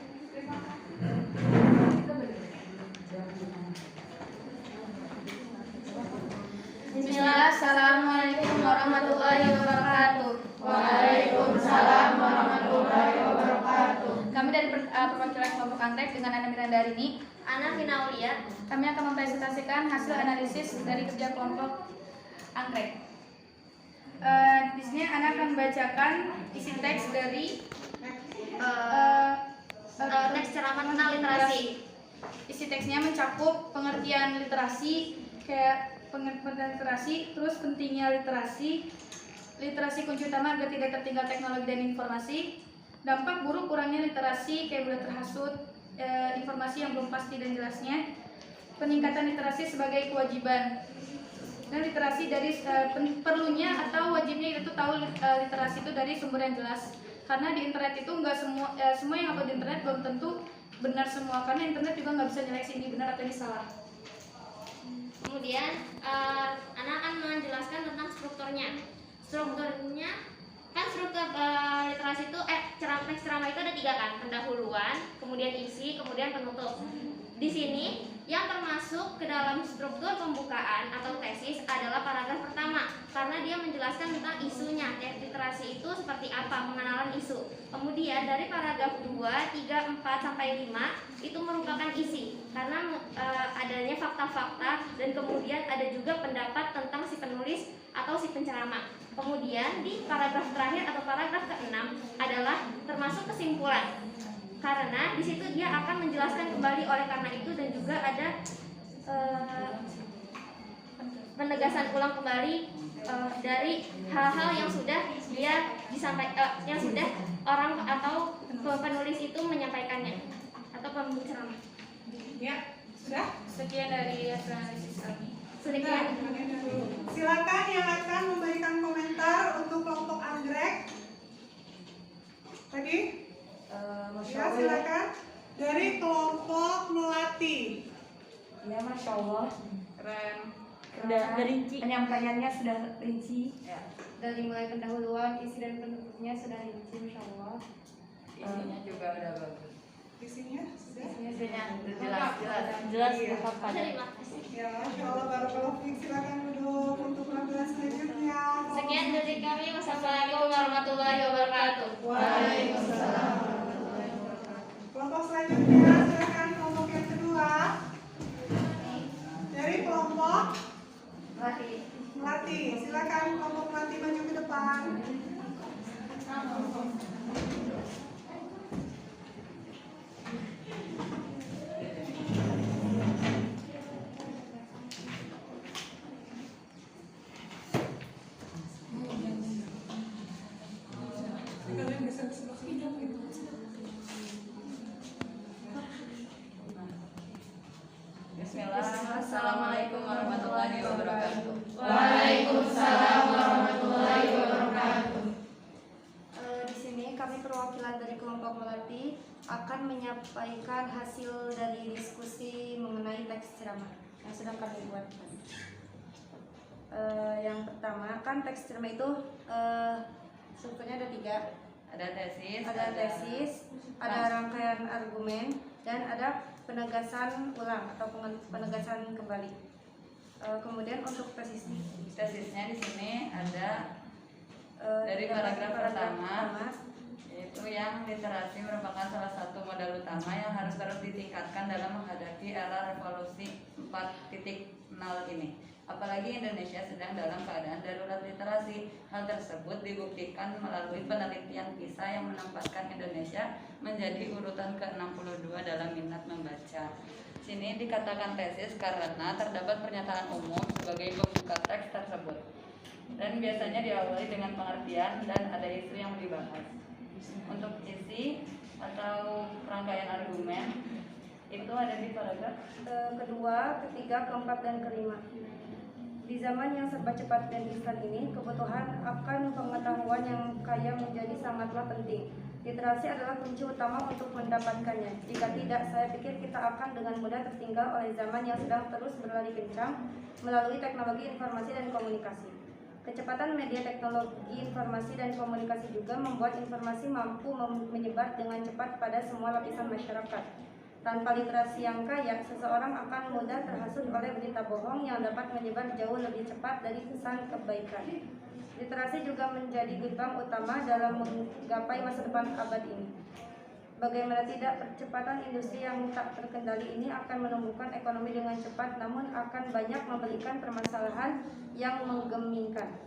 Bismillah, assalamualaikum warahmatullahi wabarakatuh. Waalaikumsalam warahmatullahi wabarakatuh. Kami dari perwakilan kelompok anggrek dengan Ana Mirandarini, Ana Vina Aulia. kami akan mempresentasikan hasil analisis dari kerja kelompok anggrek. Di sini Ana akan membacakan isi teks dari Teks ceramah tentang literasi. Isi teksnya mencakup pengertian literasi, kayak pengertian literasi, terus pentingnya literasi, literasi kunci utama agar tidak tertinggal teknologi dan informasi, dampak buruk kurangnya literasi, kayak mudah terhasut informasi yang belum pasti dan jelasnya, peningkatan literasi sebagai kewajiban, dan literasi dari perlunya atau wajibnya itu tahu literasi itu dari sumber yang jelas. Karena di internet itu nggak semua yang upload di internet belum tentu benar semua, karena internet juga nggak bisa nyeleksi ini benar atau ini salah. Kemudian Ana akan menjelaskan tentang strukturnya. Strukturnya kan struktur literasi itu teks ceramah itu ada 3 kan, pendahuluan, kemudian isi, kemudian penutup. Di sini yang termasuk ke dalam struktur pembukaan atau tesis adalah paragraf pertama, karena dia menjelaskan tentang isunya, literasi itu seperti apa, pengenalan isu. Kemudian dari paragraf 2, 3, 4 sampai 5 itu merupakan isi, karena adanya fakta-fakta, dan kemudian ada juga pendapat tentang si penulis atau si penceramah. Kemudian di paragraf terakhir atau paragraf ke-6 adalah termasuk kesimpulan, karena di situ dia akan menjelaskan kembali oleh karena itu, dan juga ada penegasan ulang kembali dari hal-hal yang sudah dia disampaikan, yang sudah orang atau penulis itu menyampaikannya atau penceramah. Ya, sudah? Sekian dari hasil analisis kami. Sekian. Silakan yang akan memberikan komentar untuk kelompok anggrek. Tadi? Ya, silakan. Dari kelompok melati. Ya, Masya Allah. Keren. Udah rinci. Penyampaiannya sudah rinci. Ya. Dari mulai pendahuluan, isi dan penutupnya sudah rinci, Masya Allah. Isinya juga udah bagus. Isinya sudah? Jelas Iya. lengkap pada. Terima kasih. Ya, Masya Allah, barakallahu fiik. Silakan duduk untuk penampilan selanjutnya. Sekian dari kami. Wassalamualaikum warahmatullahi wabarakatuh. Waalaikumsalam. Kelompok selanjutnya, silakan kelompok yang kedua. Dari kelompok melati. Silakan kelompok melati maju ke depan. Kalian bisa di sebelah sini gitu. Bismillah. Assalamualaikum warahmatullahi wabarakatuh. Waalaikumsalam warahmatullahi wabarakatuh. Di sini kami perwakilan dari kelompok melati akan menyampaikan hasil dari diskusi mengenai teks ceramah yang sudah kami buat. Yang pertama kan teks cermat itu strukturnya ada 3. Ada tesis, ada rangkaian argumen, dan ada penegasan ulang atau penegasan kembali. Kemudian untuk tesisnya di sini ada dari paragraf pertama, yaitu yang literasi merupakan salah satu modal utama yang harus terus ditingkatkan dalam menghadapi era revolusi 4.0 ini. Apalagi Indonesia sedang dalam keadaan darurat literasi. Hal tersebut dibuktikan melalui penelitian PISA yang menempatkan Indonesia menjadi urutan ke-62 dalam minat membaca. Sini dikatakan tesis karena terdapat pernyataan umum sebagai pembuka teks tersebut. Dan biasanya diawali dengan pengertian dan ada isu yang dibahas. Untuk isi atau rangkaian argumen itu ada di paragraf kedua, ketiga, keempat, dan kelima. Di zaman yang serba cepat dan instan ini, kebutuhan akan pengetahuan yang kaya menjadi sangatlah penting. Literasi adalah kunci utama untuk mendapatkannya. Jika tidak, saya pikir kita akan dengan mudah tertinggal oleh zaman yang sedang terus berlari kencang melalui teknologi informasi dan komunikasi. Kecepatan media teknologi informasi dan komunikasi juga membuat informasi mampu menyebar dengan cepat pada semua lapisan masyarakat. Tanpa literasi yang kaya, seseorang akan mudah terhasut oleh berita bohong yang dapat menyebar jauh lebih cepat dari pesan kebaikan. Literasi juga menjadi gerbang utama dalam menggapai masa depan abad ini. Bagaimana tidak, percepatan industri yang tak terkendali ini akan menumbuhkan ekonomi dengan cepat, namun akan banyak memberikan permasalahan yang menggemingkan.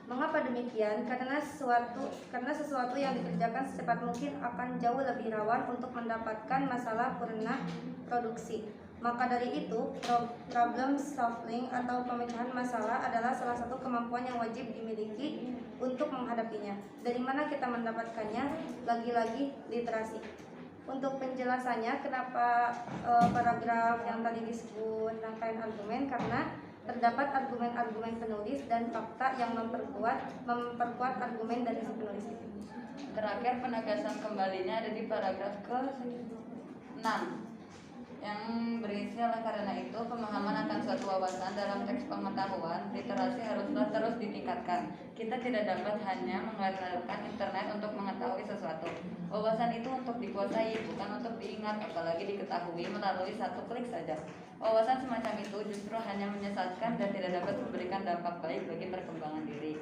Mengapa demikian? Karena sesuatu yang dikerjakan secepat mungkin akan jauh lebih rawan untuk mendapatkan masalah purna produksi. Maka dari itu, problem solving atau pemecahan masalah adalah salah satu kemampuan yang wajib dimiliki untuk menghadapinya. Dari mana kita mendapatkannya? Lagi-lagi literasi. Untuk penjelasannya, kenapa paragraf yang tadi disebut rangkaian argumen? Karena terdapat argumen-argumen penulis dan fakta yang memperkuat argumen dari si penulis itu. Terakhir, penegasan kembalinya ada di paragraf ke-6 yang berisi oleh karena itu pemahaman akan suatu wawasan dalam teks pengetahuan literasi haruslah terus ditingkatkan. Kita tidak dapat hanya mengandalkan internet untuk mengetahui sesuatu. Wawasan itu untuk dikuasai, bukan untuk diingat, apalagi diketahui melalui satu klik saja. Wawasan semacam itu justru hanya menyesatkan dan tidak dapat memberikan dampak baik bagi perkembangan diri.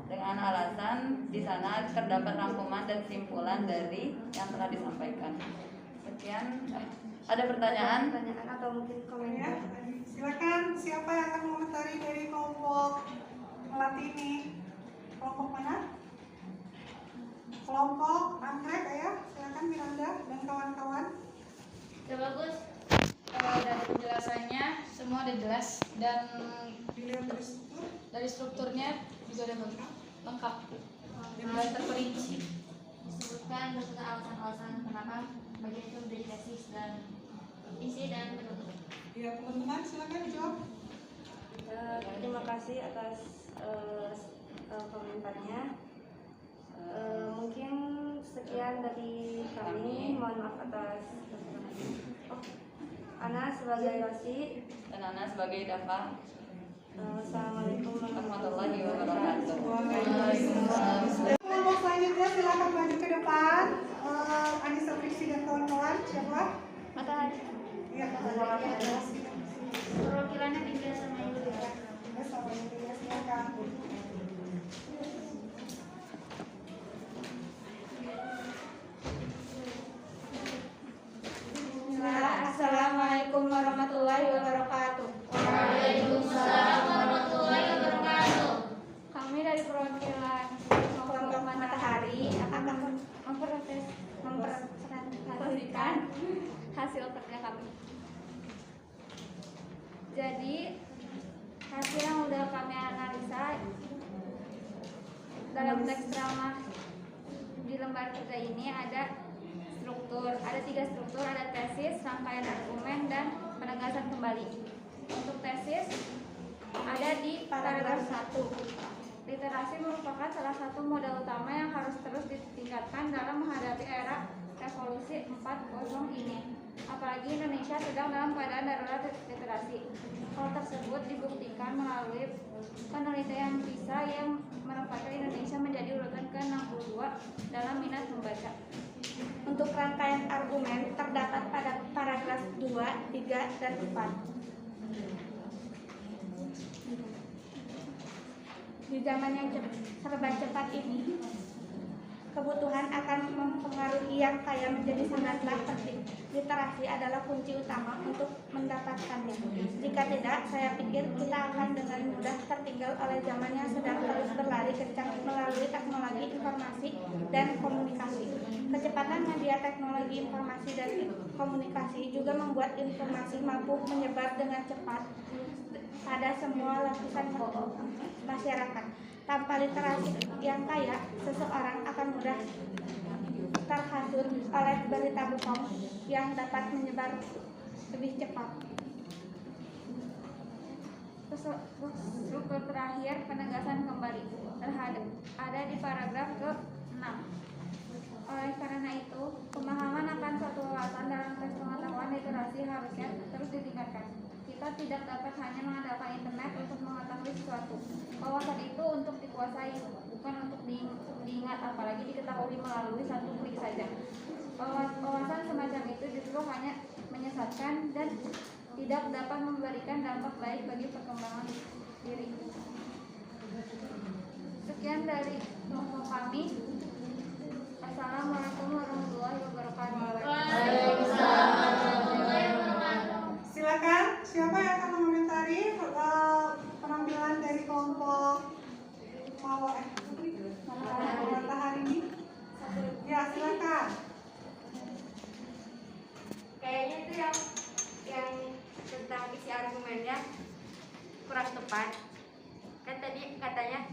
Dengan alasan di sana terdapat rangkuman dan simpulan dari yang telah disampaikan. Sekian. Ada pertanyaan atau mungkin komentar? Ya, silakan, siapa yang akan mengomentari dari kelompok melatih ini? Kelompok mana? Kelompok anggrek ya, silakan Miranda dan kawan-kawan. Ya bagus. Dari penjelasannya semua udah jelas dan Dilihat dari strukturnya juga udah lengkap dan terperinci. Disebutkan beserta alasan-alasan kenapa bagian itu menjadi tesis dan isi dan penutup. Ya, teman-teman silakan dijawab. Terima kasih atas komentarnya. Mungkin sekian dari kami. Mohon maaf atas Ana sebagai Rosi dan Ana sebagai Dafa. Assalamualaikum warahmatullahi wabarakatuh. Kelompok selanjutnya silakan maju ke depan. Anissa Triksi dan kawan-kawan, siapa? Matahari. Iya, Matahari. Perwakilannya Dinda sama Ibu ya. Sama Ibu ya, silakan. Assalamualaikum warahmatullahi wabarakatuh. Waalaikumsalam warahmatullahi wabarakatuh. Kami dari perwakilan kelompok Matahari akan mempresentasikan hasil kerja kami. Jadi hasil yang sudah kami analisa dalam teks drama di lembar kerja ini ada struktur, ada 3 struktur, ada tesis, rangkaian argumen, dan penegasan kembali. Untuk tesis ada di paragraf 1. Literasi merupakan salah satu modal utama yang harus terus ditingkatkan dalam menghadapi era revolusi 4.0 ini. apalagi Indonesia sedang dalam keadaan darurat literasi. Hal tersebut dibuktikan melalui penelitian PISA yang menempatkan Indonesia menjadi urutan ke-62 dalam minat membaca. Untuk rangkaian argumen terdapat pada paragraf 2, 3, dan 4. Di zaman yang serba cepat ini, kebutuhan akan mempengaruhi yang kaya menjadi sangatlah penting. Literasi adalah kunci utama untuk mendapatkannya. Jika tidak, saya pikir kita akan dengan mudah tertinggal oleh zaman yang sedang terus berlari kencang melalui teknologi informasi dan komunikasi. Kecepatan media teknologi informasi dan komunikasi juga membuat informasi mampu menyebar dengan cepat pada semua lapisan masyarakat. Tanpa literasi yang kaya, seseorang akan mudah terhasut oleh berita bohong yang dapat menyebar lebih cepat. Struktur terakhir penegasan kembali terhadap ada di paragraf ke-6. Oleh karena itu, pemahaman akan suatu wawasan dalam tes pengetahuan literasi harusnya terus ditingkatkan. Kita tidak dapat hanya mengandalkan internet untuk mengetahui sesuatu. Wawasan itu untuk dikuasai, bukan untuk diingat, apalagi diketahui melalui satu klik saja. Wawasan semacam itu justru hanya menyesatkan dan tidak dapat memberikan dampak baik bagi perkembangan diri. Sekian dari kelompok kami. Assalamualaikum warahmatullahi wabarakatuh. Silakan, siapa yang akan mengomentari penampilan dari kelompok Matahari ini? Ya, silakan. Kayaknya itu yang tentang isi argumennya kurang tepat. Kan tadi katanya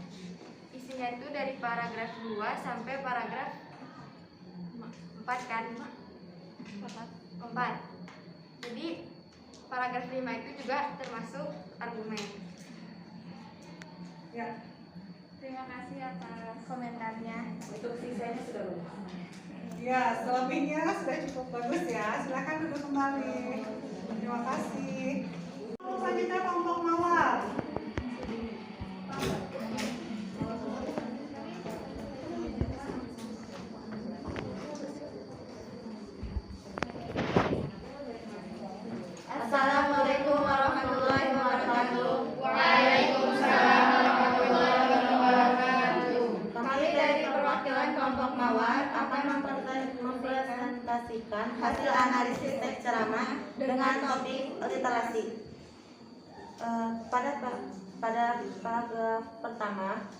isinya itu dari paragraf 2 sampai paragraf 4 kan? 4. Jadi paragraf 5 itu juga termasuk argumen. Ya. Terima kasih atas Komentarnya. Untuk sisanya sudah lupa. Ya, selebihnya sudah cukup bagus ya. Silakan duduk kembali. Terima kasih. Selanjutnya kelompok Mawar. Assalamualaikum warahmatullahi wabarakatuh. Waalaikumsalam warahmatullahi wabarakatuh. Kami dari perwakilan kelompok Mawar akan mempresentasikan hasil analisis teks ceramah dengan topik literasi. Pada paragraf pertama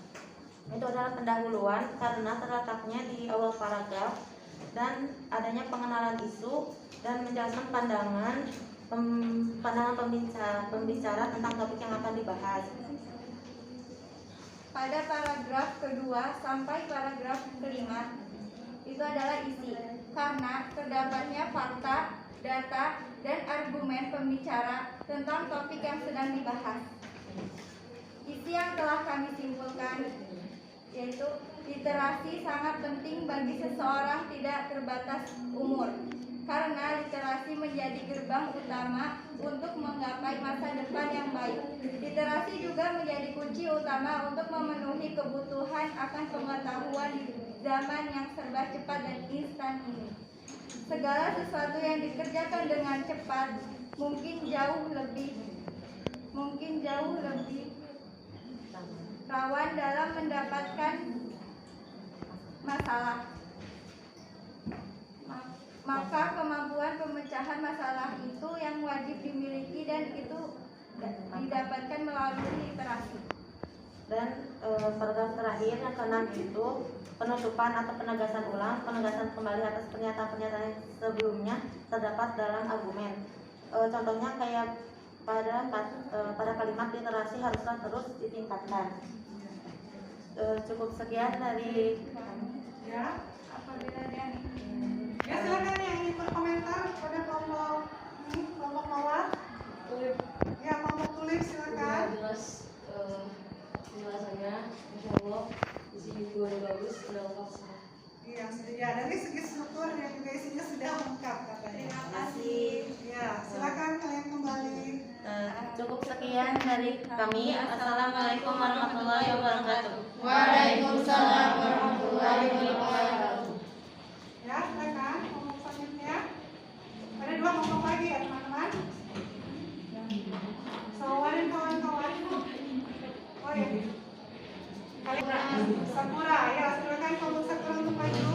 itu adalah pendahuluan karena terletaknya di awal paragraf dan adanya pengenalan isu dan menjelaskan pandangan pembicara tentang topik yang akan dibahas. pada paragraf kedua sampai paragraf kelima itu adalah isi, karena terdapatnya fakta, data, dan argumen pembicara tentang topik yang sedang dibahas. Isi yang telah kami simpulkan yaitu literasi sangat penting bagi seseorang tidak terbatas umur, karena literasi menjadi gerbang utama untuk menggapai masa depan yang baik. Literasi juga menjadi kunci utama untuk memenuhi kebutuhan akan pengetahuan di zaman yang serba cepat dan instan ini. Segala sesuatu yang dikerjakan dengan cepat mungkin jauh lebih rawan dalam mendapatkan masalah. Maka kemampuan pemecahan masalah itu yang wajib dimiliki dan itu didapatkan melalui literasi. Dan paragraf terakhir yang ke-6 itu penutupan atau penegasan ulang, penegasan kembali atas pernyataan-pernyataan yang sebelumnya terdapat dalam argumen. Contohnya kayak pada kalimat literasi haruslah terus ditingkatkan. Cukup sekian dari Ya. Apabila ada Ya, silakan yang ingin berkomentar pada kelompok Mawar. Ya, kelompok Tulip silakan. Jelas penjelasannya, Insya Allah di sini juga udah bagus, udah lengkap semua. Iya, ya, dari segi struktur dan juga isinya sudah lengkap katanya. Terima kasih. Ya, silakan kalian kembali. Cukup sekian dari kami. Assalamualaikum warahmatullahi wabarakatuh. Waalaikumsalam warahmatullahi wabarakatuh. Ya, silakan kelompok selanjutnya. Ada 2 kelompok lagi ya teman-teman. Sawarin kawan-kawan. Oh ya. Sakura, ya silakan kelompok Sakura untuk maju.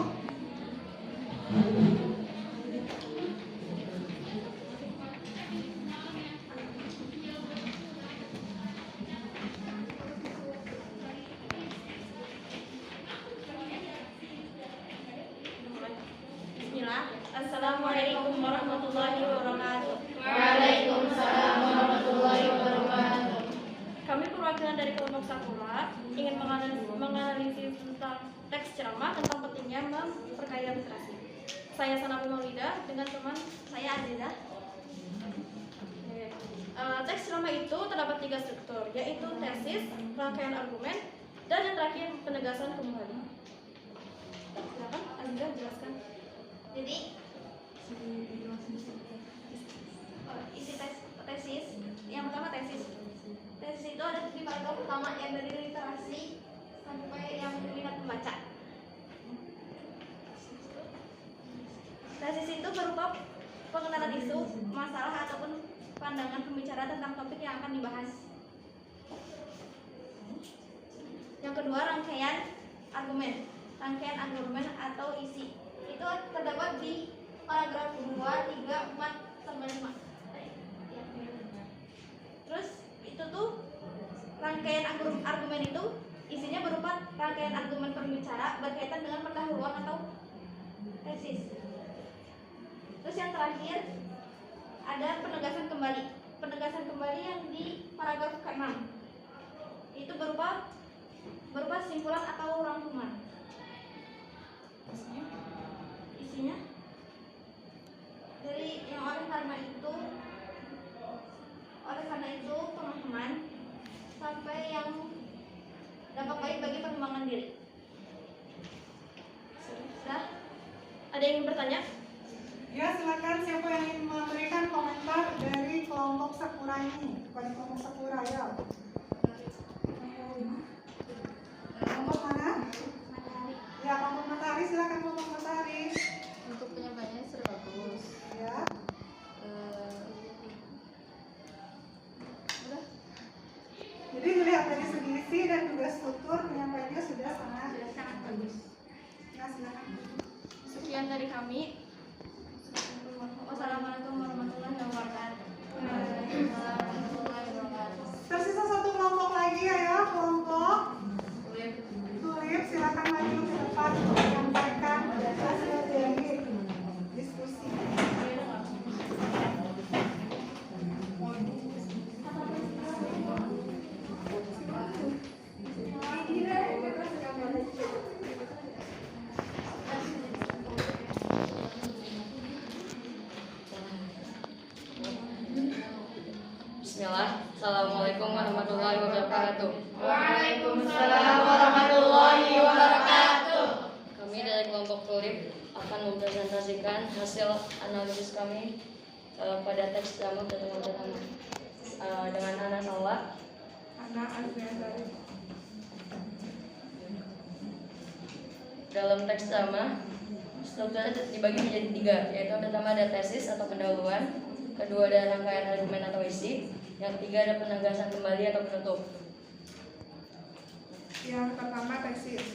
Bismillah. Assalamualaikum warahmatullahi wabarakatuh. Waalaikumsalam warahmatullahi wabarakatuh. Kami perwakilan dari kelompok Sakura ingin menganalisis tentang teks ceramah tentang pentingnya memperkaya literasi. Saya Sanapi Maulida dengan teman saya Aziza. Teks ceramah itu terdapat 3 struktur, yaitu tesis, rangkaian argumen, dan yang terakhir penegasan kembali. Silakan Aziza jelaskan. Jadi isi tesis yang pertama tesis itu ada di paragraf pertama yang dari literasi sampai yang minat membaca. Tesis itu berupa pengenalan isu, masalah ataupun pandangan pembicara tentang topik yang akan dibahas. Yang kedua rangkaian argumen atau isi. Itu terdapat di paragraf 2, 3, 4, sampai 5. Terus itu tuh rangkaian argumen itu isinya berupa rangkaian argumen pembicara berkaitan dengan pendahuluan atau tesis. Terus yang terakhir ada penegasan kembali. Penegasan kembali yang di paragraf ke-6 itu berupa simpulan atau rangkuman. Isinya dari yang oleh karena itu pemahaman sampai yang dampak baik bagi pengembangan diri. Sudah? Ada yang ingin bertanya? Ya, silakan siapa yang ingin memberikan komentar dari kelompok Sakura ini. Kepada kelompok Sakura ya. Kelompok mana? Ya, kelompok Matahari, silakan kelompok Matahari. Untuk penyampaiannya sudah bagus. Ya. Jadi melihat dari segi isi dan juga struktur penyampaiannya sudah sangat bagus. Ya, silakan. Sekian dari kami. Wassalamualaikum warahmatullahi wabarakatuh. Tersisa 1 kelompok lagi ya, kelompok Tulip, silakan maju ke depan untuk menyampaikan hasil dari diskusi. Bismillah. Assalamualaikum warahmatullahi wabarakatuh. Waalaikumsalam warahmatullahi wabarakatuh. Kami dari kelompok Tulip akan mempresentasikan hasil analisis kami pada teks ceramah pertama dengan Ana Salwa. Dalam teks ceramah strukturnya dibagi menjadi 3, yaitu pertama ada tesis atau pendahuluan, kedua ada rangkaian argumen atau isi, yang ketiga ada penegasan kembali atau penutup. Yang pertama tesis.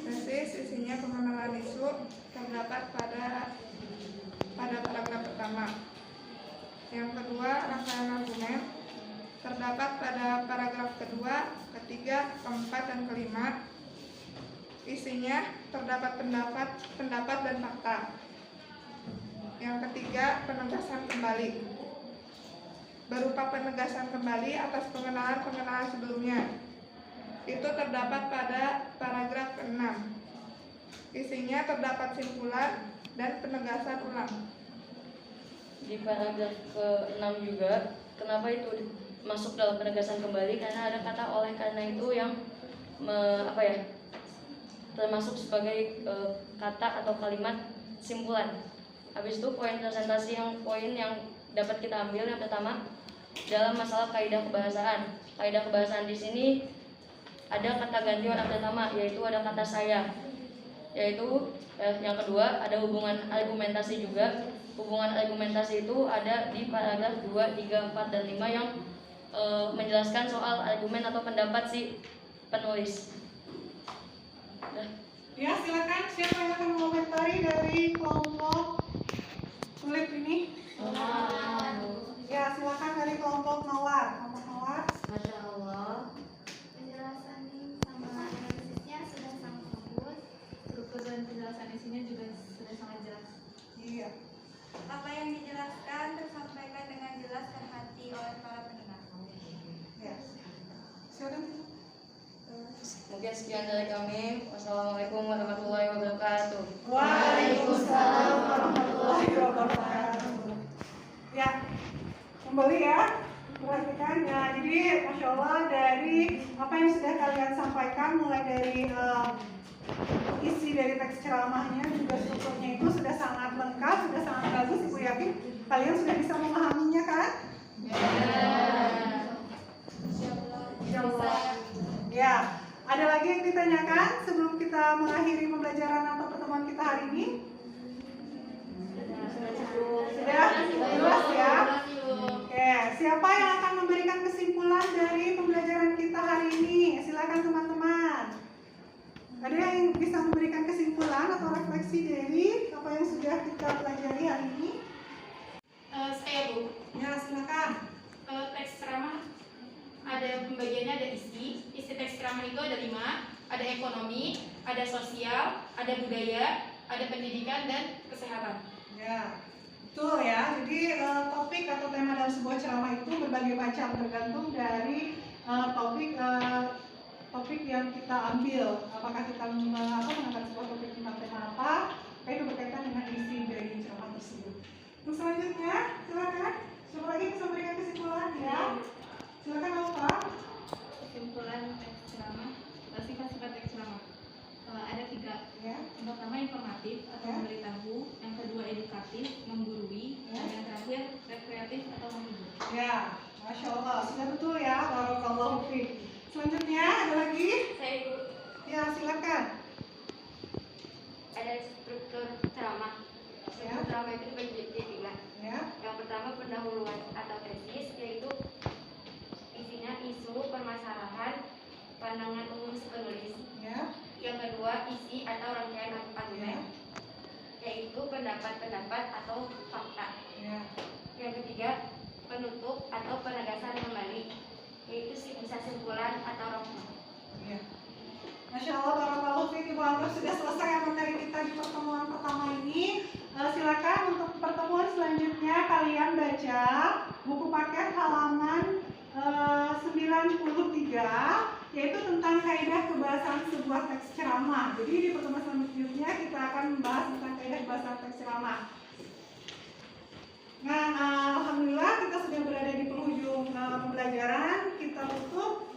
Tesis isinya pengenalan isu terdapat pada paragraf pertama. Yang kedua rangkaian argumen terdapat pada paragraf kedua, ketiga, keempat, dan kelima. Isinya terdapat pendapat dan fakta. Yang ketiga penegasan kembali, berupa penegasan kembali atas pengenalan sebelumnya. Itu terdapat pada paragraf 6. Isinya terdapat simpulan dan penegasan ulang. Di paragraf ke-6 juga, kenapa itu masuk dalam penegasan kembali? Karena ada kata oleh karena itu yang termasuk sebagai kata atau kalimat simpulan. Habis itu poin yang dapat kita ambil yang pertama dalam masalah kaidah kebahasaan. Kaidah kebahasaan di sini ada kata ganti warna pertama, yaitu ada kata saya. Yaitu yang kedua ada hubungan argumentasi juga. Hubungan argumentasi itu ada di paragraf 2, 3, 4, dan 5 yang menjelaskan soal argumen atau pendapat si penulis. Ya, silakan siapa yang akan mengomentari dari kelompok kulit ini? Ya, silakan dari kelompok mawar. Kelompok mawar. Masya Allah. Penjelasan sama analisisnya sudah sangat bagus. Struktur dan penjelasan isinya juga sudah sangat jelas. Iya. Apa yang dijelaskan tersampaikan dengan jelas terhati oleh para pendengar. Ya. Silakan. Mungkin sekian dari kami. Wassalamualaikum warahmatullahi wabarakatuh. Waalaikumsalam warahmatullahi wabarakatuh. Ya, kembali ya. Perhatikan ya. Jadi, masya Allah dari apa yang sudah kalian sampaikan, mulai dari isi dari teks ceramahnya juga strukturnya itu sudah sangat lengkap, sudah sangat bagus. Ibu yakin kalian sudah bisa memahaminya kan? Insya Allah. Ya. Ada lagi yang ditanyakan sebelum kita mengakhiri pembelajaran atau pertemuan kita hari ini? Sudah? Jelas ya? Oke, siapa yang akan memberikan kesimpulan dari pembelajaran kita hari ini? Silakan teman-teman. Ada yang bisa memberikan kesimpulan atau refleksi dari apa yang sudah kita pelajari hari ini? Saya Bu. Ya, silakan. Teks ceramah ada pembagiannya, ada isi teks ceramah itu ada 5, ada ekonomi, ada sosial, ada budaya, ada pendidikan, dan kesehatan. Ya, betul ya. Jadi topik atau tema dalam sebuah ceramah itu berbagai macam, tergantung dari topik yang kita ambil. Apakah kita mengangkat sebuah topik tentang tema apa? Itu berkaitan dengan isi dari ceramah tersebut. Terus selanjutnya, silakan. Siapa lagi bisa memberikan kesimpulan ya? Silakan Alfa. Kesimpulan teks ceramah, sifat-sifat teks ceramah ada 3. Ya. Yang pertama informatif atau memberitahu, yang kedua edukatif, menggurui, Ya. dan yang terakhir rekreatif atau menghibur. Ya, masya Allah, sudah betul ya. Barakallahu fiik. Selanjutnya ada lagi? Saya Ibu. Ya, silakan. Ada struktur ceramah. Ya. Struktur ceramah itu dibagi jadi 3. Ya. Yang pertama pendahuluan atau tesis, yaitu isinya isu, permasalahan, pandangan umum si penulis. Ya. Yang kedua isi atau rangkaian argumen, yaitu pendapat-pendapat atau fakta. Ya. Yang ketiga penutup atau penegasan kembali, yaitu bisa simpulan atau rangkuman. Ya. Masya Allah, barakallahu fiik. Ibu anggap sudah selesai materi kita di pertemuan pertama ini. Silakan untuk pertemuan selanjutnya kalian baca buku paket halaman 93, yaitu tentang kaidah kebahasaan sebuah teks ceramah. Jadi di pertemuan selanjutnya kita akan membahas tentang kaidah kebahasaan teks ceramah. Nah, alhamdulillah kita sudah berada di penghujung pembelajaran. Kita tutup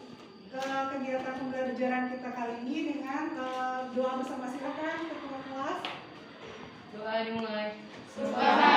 kegiatan pembelajaran kita kali ini dengan doa bersama. Silakan ketua kelas. Doa dimulai. Subhanallah.